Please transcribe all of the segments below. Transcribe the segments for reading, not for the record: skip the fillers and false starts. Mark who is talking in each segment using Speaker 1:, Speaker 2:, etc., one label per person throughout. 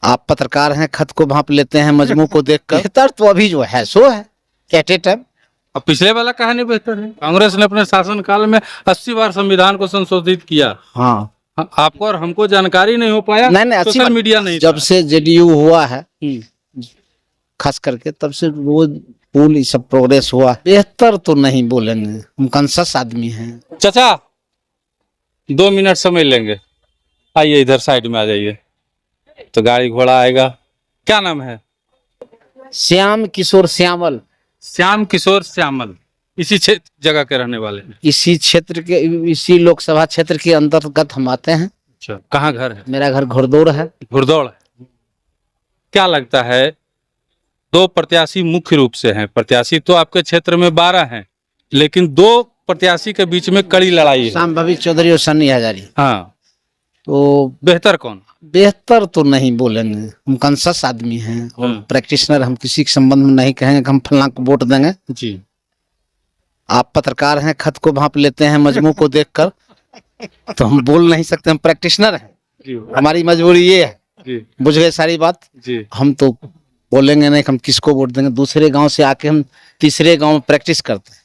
Speaker 1: आप पत्रकार हैं, खत को भांप लेते हैं मजमू को देखकर। बेहतर तो अभी जो है सो है कहते टाइम।
Speaker 2: अब पिछले वाला कहानी बेहतर है। कांग्रेस ने अपने शासनकाल में 80 बार संविधान को संशोधित किया।
Speaker 1: हाँ,
Speaker 2: आपको और हमको जानकारी नहीं हो पाया।
Speaker 1: नहीं
Speaker 2: सोशल मीडिया नहीं
Speaker 1: जब
Speaker 2: था।
Speaker 1: से जेडीयू हुआ है खास करके तब से वो पुल ये सब प्रोग्रेस हुआ। बेहतर तो नहीं बोलेंगे, हम कंसस आदमी हैं।
Speaker 2: चाचा 2 मिनट समय लेंगे, आइए इधर साइड में आ जाइए, तो गाड़ी घोड़ा आएगा। क्या नाम है?
Speaker 1: श्याम किशोर श्यामल।
Speaker 2: श्याम किशोर श्यामल, इसी जगह के रहने वाले हैं।
Speaker 1: इसी क्षेत्र के, इसी लोकसभा क्षेत्र के अंतर्गत हम आते हैं।
Speaker 2: अच्छा, कहाँ घर है?
Speaker 1: मेरा घर घुड़दौड़ है।
Speaker 2: घुड़दौड़ है। क्या लगता है, 2 प्रत्याशी मुख्य रूप से हैं। प्रत्याशी तो आपके क्षेत्र में 12 हैं, लेकिन 2 प्रत्याशी के बीच में कड़ी लड़ाई है।
Speaker 1: शांभवी चौधरी और सन्नी हजारी।
Speaker 2: हाँ,
Speaker 1: तो
Speaker 2: बेहतर कौन?
Speaker 1: बेहतर तो नहीं बोलेंगे, हम कंसस आदमी हैं और प्रैक्टिशनर। हम किसी के संबंध में नहीं कहेंगे कि हम फलां को वोट देंगे
Speaker 2: जी।
Speaker 1: आप पत्रकार हैं, खत को भांप लेते हैं मजमू को देखकर, तो हम बोल नहीं सकते। हम प्रैक्टिशनर हैं
Speaker 2: जी,
Speaker 1: हमारी मजबूरी ये है
Speaker 2: जी,
Speaker 1: बुझ गए सारी बात
Speaker 2: जी।
Speaker 1: हम तो बोलेंगे नहीं कि हम किसको वोट देंगे। दूसरे गांव से आके हम तीसरे गांव में प्रैक्टिस करते हैं,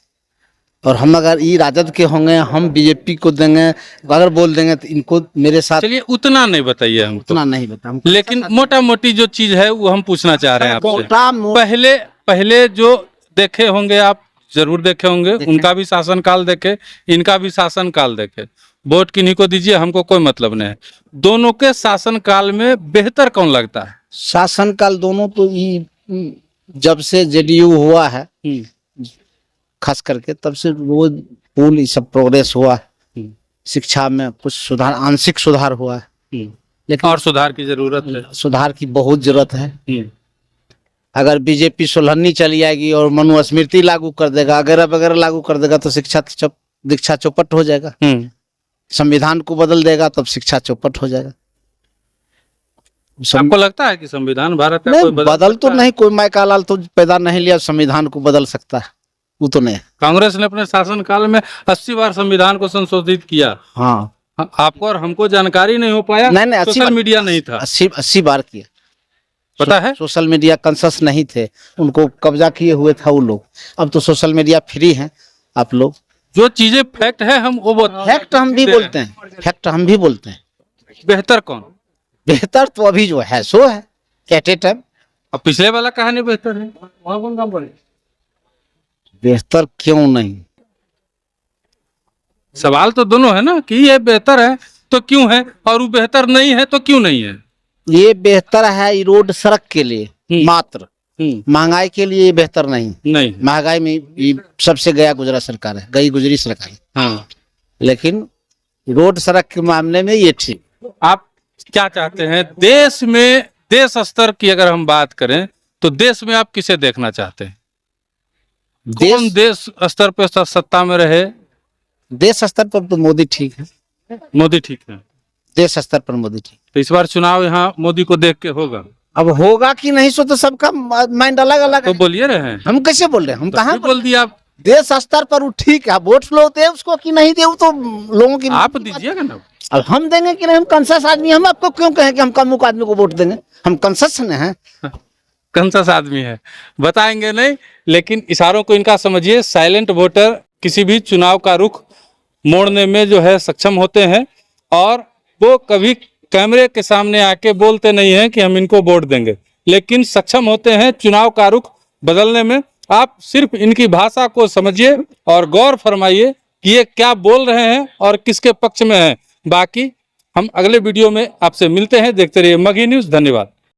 Speaker 1: और हम अगर ये राजद के होंगे हम बीजेपी को देंगे, अगर बोल देंगे तो इनको मेरे साथ।
Speaker 2: चलिए उतना नहीं बताइए हमको,
Speaker 1: उतना नहीं बता हम,
Speaker 2: लेकिन मोटा मोटी जो चीज है वो हम पूछना चाह रहे हैं आपसे। पहले जो देखे होंगे आप, जरूर देखे होंगे, उनका भी शासनकाल देखे, इनका भी शासनकाल देखे। वोट किन्हीं को दीजिए, हमको कोई मतलब नहीं है। दोनों के शासनकाल में बेहतर कौन लगता है?
Speaker 1: शासनकाल दोनों तो ये जब से जेडीयू हुआ है खास करके तब से वो पुल ये सब प्रोग्रेस हुआ है। शिक्षा में कुछ सुधार, आंशिक सुधार हुआ है, लेकिन
Speaker 2: और सुधार की जरूरत है।
Speaker 1: सुधार की बहुत जरूरत है। अगर बीजेपी सोलहनी चली आएगी और मनुस्मृति लागू कर देगा, वगैरह वगैरह लागू कर देगा, तो दीक्षा चौपट हो जाएगा। संविधान को बदल देगा तब शिक्षा चौपट हो जाएगा।
Speaker 2: आपको लगता है कि संविधान भारत का
Speaker 1: नहीं बदल तो नहीं, कोई मायका लाल तो पैदा नहीं लिया संविधान को बदल सकता है, वो तो नहीं।
Speaker 2: कांग्रेस ने अपने शासनकाल में 80 बार संविधान को संशोधित किया।
Speaker 1: हाँ,
Speaker 2: आपको और हमको जानकारी नहीं हो पाया।
Speaker 1: नहीं
Speaker 2: सोशल मीडिया नहीं था।
Speaker 1: 80 बार किया,
Speaker 2: पता है।
Speaker 1: सोशल मीडिया कंसस नहीं थे, उनको कब्जा किए हुए था वो लोग। अब तो सोशल मीडिया फ्री है। आप लोग
Speaker 2: जो चीजें फैक्ट है हम वो
Speaker 1: फैक्ट हम भी बोलते हैं, फैक्ट हम भी बोलते हैं।
Speaker 2: बेहतर कौन?
Speaker 1: बेहतर तो अभी जो है सो है कहते टाइम।
Speaker 2: अब पिछले वाला कहानी बेहतर है, वहाँ कौन काम पड़े?
Speaker 1: बेहतर क्यों नहीं?
Speaker 2: सवाल तो दोनों है ना, कि ये बेहतर है तो क्यों है, और वो बेहतर नहीं है तो क्यों नहीं है।
Speaker 1: ये बेहतर है रोड सड़क के लिए मात्र, महंगाई के लिए ये बेहतर नहीं। महंगाई में ये सबसे गया गुजरा सरकार है, गई गुजरी सरकार है।
Speaker 2: हाँ।
Speaker 1: लेकिन रोड सड़क के मामले में ये ठीक।
Speaker 2: आप क्या चाहते हैं देश में? देश स्तर की अगर हम बात करें तो देश में आप किसे देखना चाहते हैं? कौन देश स्तर पे सत्ता में रहे?
Speaker 1: देश स्तर पर तो मोदी ठीक है।
Speaker 2: मोदी ठीक है,
Speaker 1: देश स्तर पर मोदी ठीक।
Speaker 2: तो इस बार चुनाव यहाँ मोदी को देख के होगा।
Speaker 1: अब होगा कि नहीं सो तो सबका माइंड अलग अलग
Speaker 2: तो
Speaker 1: है।
Speaker 2: बोलिए रहे हैं,
Speaker 1: हम कैसे बोल रहे हैं? हम कहाँ
Speaker 2: बोल दिया आप।
Speaker 1: देश स्तर पर वो ठीक है, वोट लो दे उसको कि नहीं दे वो तो लोगों की।
Speaker 2: आप दीजिएगा ना।
Speaker 1: अब हम देंगे कि नहीं? हम कंसस आदमी, हम आपको क्यों कहें कि हम कमुक आदमी को वोट देंगे? हम कंसस ने हैं।
Speaker 2: कंसस आदमी है, बताएंगे नहीं, लेकिन इशारों को इनका समझिए। साइलेंट वोटर किसी भी चुनाव का रुख मोड़ने में जो है सक्षम होते हैं, और वो कभी कैमरे के सामने आके बोलते नहीं हैं कि हम इनको वोट देंगे, लेकिन सक्षम होते हैं चुनाव का रुख बदलने में। आप सिर्फ इनकी भाषा को समझिए और गौर फरमाइए कि ये क्या बोल रहे हैं और किसके पक्ष में हैं। बाकी हम अगले वीडियो में आपसे मिलते हैं। देखते रहिए मगही न्यूज़। धन्यवाद।